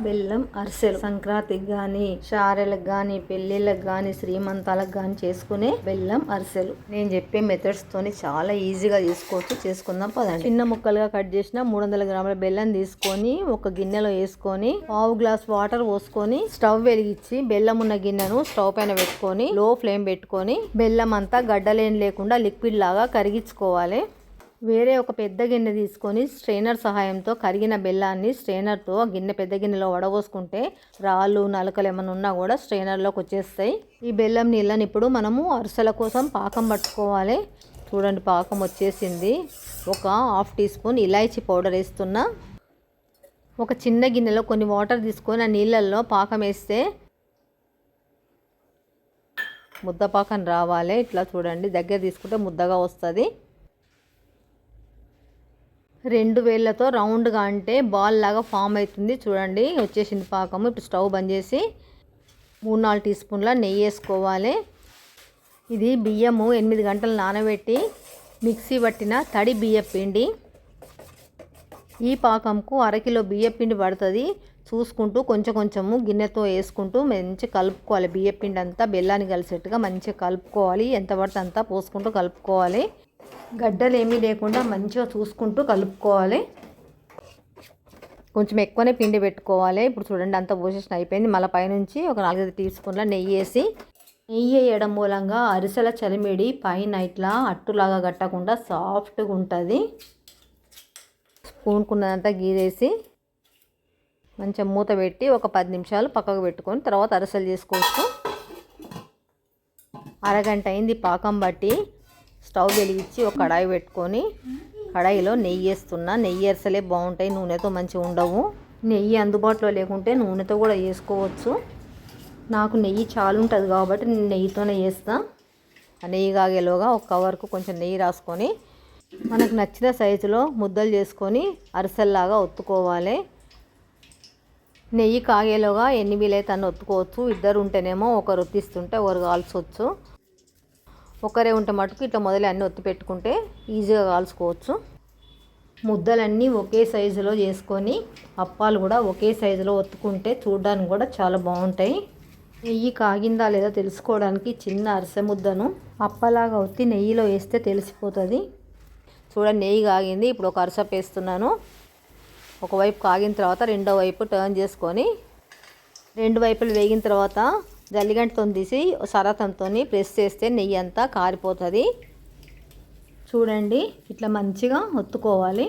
బెల్లం అరిసెలు సంక్రాంతికి కానీ, షారెలకు కానీ, పెళ్ళిళ్ళకి కానీ, శ్రీమంతాలకు కానీ చేసుకునే బెల్లం అరిసెలు. నేను చెప్పే మెథడ్స్ తోని చాలా ఈజీగా చేసుకోవచ్చు. చేసుకుందాం పదండి. చిన్న ముక్కలుగా కట్ చేసిన 300 గ్రాముల బెల్లం తీసుకొని ఒక గిన్నెలో వేసుకొని పావు గ్లాస్ వాటర్ పోసుకొని స్టవ్ వెలిగించి బెల్లం ఉన్న గిన్నెను స్టవ్ పైన పెట్టుకొని లో ఫ్లేమ్ పెట్టుకొని బెల్లం అంతా గడ్డలేని లేకుండా లిక్విడ్ లాగా కరిగించుకోవాలి. వేరే ఒక పెద్ద గిన్నె తీసుకొని స్ట్రైనర్ సహాయంతో కరిగిన బెల్లాన్ని స్ట్రైనర్తో పెద్ద గిన్నెలో వడబోసుకుంటే రాళ్ళు నలకలు ఏమైనా ఉన్నా కూడా స్ట్రైనర్లోకి వచ్చేస్తాయి. ఈ బెల్లం నీళ్ళని ఇప్పుడు మనము అరిసెల కోసం పాకం పట్టుకోవాలి. చూడండి పాకం వచ్చేసింది. ఒక హాఫ్ టీ స్పూన్ ఇలాచీ పౌడర్ వేస్తున్నా. ఒక చిన్న గిన్నెలో కొన్ని వాటర్ తీసుకొని ఆ నీళ్ళల్లో పాకం వేస్తే ముద్ద పాకం రావాలి. ఇట్లా చూడండి దగ్గర తీసుకుంటే ముద్దగా వస్తుంది. 2 వేళ్ళతో రౌండ్గా అంటే బాల్ లాగా ఫామ్ అవుతుంది. చూడండి వచ్చేసింది పాకము. ఇప్పుడు స్టవ్ బంద్ చేసి 3-4 టీ స్పూన్ల నెయ్యి వేసుకోవాలి. ఇది బియ్యము 8 గంటలు నానబెట్టి మిక్సీ పట్టిన తడి బియ్య పిండి. ఈ పాకంకు 1/2 కిలో బియ్య పిండి పడుతుంది. చూసుకుంటూ కొంచెం కొంచెము గిన్నెతో వేసుకుంటూ మంచిగా కలుపుకోవాలి. బియ్య పిండి అంతా బెల్లాన్ని కలిసేట్టుగా మంచిగా కలుపుకోవాలి. ఎంత పడితే అంతా పోసుకుంటూ కలుపుకోవాలి. గడ్డలు ఏమీ లేకుండా మంచిగా చూసుకుంటూ కలుపుకోవాలి. కొంచెం ఎక్కువనే పిండి పెట్టుకోవాలి. ఇప్పుడు చూడండి అంతా పోసేసిన అయిపోయింది. మళ్ళీ పైనుంచి ఒక 4-5 టీ స్పూన్ల నెయ్యి వేసి నెయ్యి వేయడం మూలంగా అరిసెల చలిమిడి పైన ఇట్లా అట్టులాగా కట్టకుండా సాఫ్ట్గా ఉంటుంది. స్పూన్కున్నదంతా గీరేసి మంచిగా మూత పెట్టి ఒక 10 నిమిషాలు పక్కకు పెట్టుకొని తర్వాత అరిసెలు చేసుకోవచ్చు. అరగంట అయింది పాకం బట్టి. స్టవ్ వెలిగించి ఒక కడాయి పెట్టుకొని కడాయిలో నెయ్యి వేస్తున్నా. నెయ్యి అరిసెలే బాగుంటాయి, నూనెతో మంచిగా ఉండవు. నెయ్యి అందుబాటులో లేకుంటే నూనెతో కూడా వేసుకోవచ్చు. నాకు నెయ్యి చాలా ఉంటుంది కాబట్టి నేను నెయ్యితోనే చేస్తా. ఆ నెయ్యి కాగేలోగా ఒక కవర్కు కొంచెం నెయ్యి రాసుకొని మనకు నచ్చిన సైజులో ముద్దలు చేసుకొని అరిసెల్లాగా ఒత్తుకోవాలి. నెయ్యి కాగేలోగా ఎన్ని వీలైతే అన్ని ఒత్తుకోవచ్చు. ఇద్దరు ఉంటేనేమో ఒకరు ఒత్తిస్తుంటే ఒకరు కాల్చవచ్చు. ఒకరే ఉంటే మటుకు ఇట్లా మొదలు అన్నీ ఒత్తి పెట్టుకుంటే ఈజీగా కాల్చుకోవచ్చు. ముద్దలన్నీ ఒకే సైజులో చేసుకొని అప్పాలు కూడా ఒకే సైజులో ఒత్తుకుంటే చూడడానికి కూడా చాలా బాగుంటాయి. నెయ్యి కాగిందా లేదా తెలుసుకోవడానికి చిన్న అరిసె ముద్దను అప్పలాగా ఒత్తి నెయ్యిలో వేస్తే తెలిసిపోతుంది. చూడండి నెయ్యి కాగింది. ఇప్పుడు ఒక అరిసె వేస్తున్నాను. ఒకవైపు కాగిన తర్వాత రెండో వైపు టర్న్ చేసుకొని 2 వైపులు వేగిన తర్వాత జల్లిగంటతో తీసి సరాతంతో ప్రెస్ చేస్తే నెయ్యి అంతా కారిపోతుంది. చూడండి ఇట్లా మంచిగా ఒత్తుకోవాలి.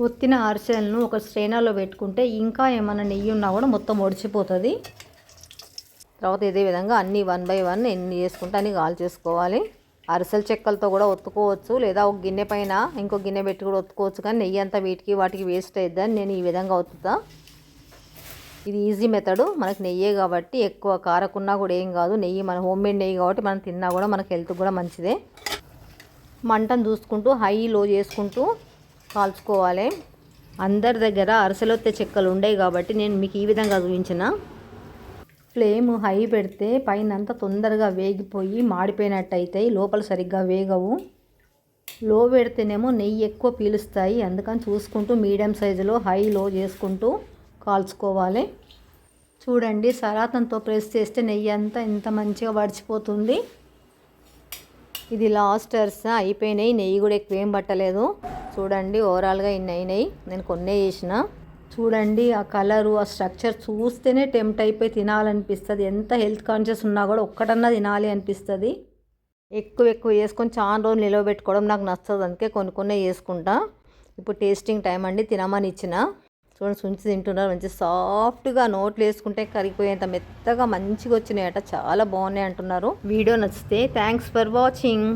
ఒత్తిన అరిసెలను ఒక స్ట్రైనర్లో పెట్టుకుంటే ఇంకా ఏమైనా నెయ్యి ఉన్నా కూడా మొత్తం ఒడిచిపోతుంది. తర్వాత ఇదే విధంగా అన్నీ 1 బై 1 ఎన్ని చేసుకుంటే అన్ని కాల్ చేసుకోవాలి. అరిసెల చెక్కలతో కూడా ఒత్తుకోవచ్చు, లేదా ఒక గిన్నె పైన ఇంకో గిన్నె పెట్టి కూడా ఒత్తుకోవచ్చు. కానీ నెయ్యి అంతా వాటికి వేస్ట్ అవుతుందని నేను ఈ విధంగా ఒత్తుతా. ఇది ఈజీ మెథడు. మనకు నెయ్యే కాబట్టి ఎక్కువ కారకున్నా కూడా ఏం కాదు. నెయ్యి మన హోమ్మేడ్ నెయ్యి కాబట్టి మనం తిన్నా కూడా మనకు హెల్త్ కూడా మంచిదే. మంటను చూసుకుంటూ హై లో చేసుకుంటూ కాల్చుకోవాలి. అందరి దగ్గర అరిసెలొత్తే చెక్కలు ఉండేవి కాబట్టి నేను మీకు ఈ విధంగా చూపించిన. ఫ్లేమ్ హై పెడితే పైన అంతా తొందరగా వేగిపోయి మాడిపోయినట్టు అవుతాయి, లోపల సరిగ్గా వేగవు. లో పెడితేనేమో నెయ్యి ఎక్కువ పీలుస్తాయి. అందుకని చూసుకుంటూ మీడియం సైజులో హై లో చేసుకుంటూ కాల్చుకోవాలి. చూడండి సరాతంతో ప్రెస్ చేస్తే నెయ్యి అంతా ఎంత మంచిగా వడిచిపోతుంది. ఇది లాస్ట్ అరిసె అయిపోయినాయి. నెయ్యి కూడా ఎక్కువ ఏం పట్టలేదు. చూడండి ఓవరాల్గా ఇన్ని అయినాయి. నేను కొన్నే చేసిన. చూడండి ఆ కలరు ఆ స్ట్రక్చర్ చూస్తేనే టెంప్ట్ అయిపోయి తినాలనిపిస్తుంది. ఎంత హెల్త్ కాన్షియస్ ఉన్నా కూడా ఒక్కటన్నా తినాలి అనిపిస్తుంది. ఎక్కువ వేసుకొని చాలా రోజులు నిలవబెట్టుకోవడం నాకు నచ్చదు. అందుకే కొన్ని వేసుకుంటా. ఇప్పుడు టేస్టింగ్ టైం అండి. తినమని ఇచ్చిన. చూడండి సుంచి తింటున్నారు. మంచి సాఫ్ట్గా నోట్లు వేసుకుంటే కరిగిపోయేంత మెత్తగా మంచిగా వచ్చినాయట. చాలా బాగున్నాయి అంటున్నారు. వీడియో నచ్చితే థ్యాంక్స్ ఫర్ వాచింగ్.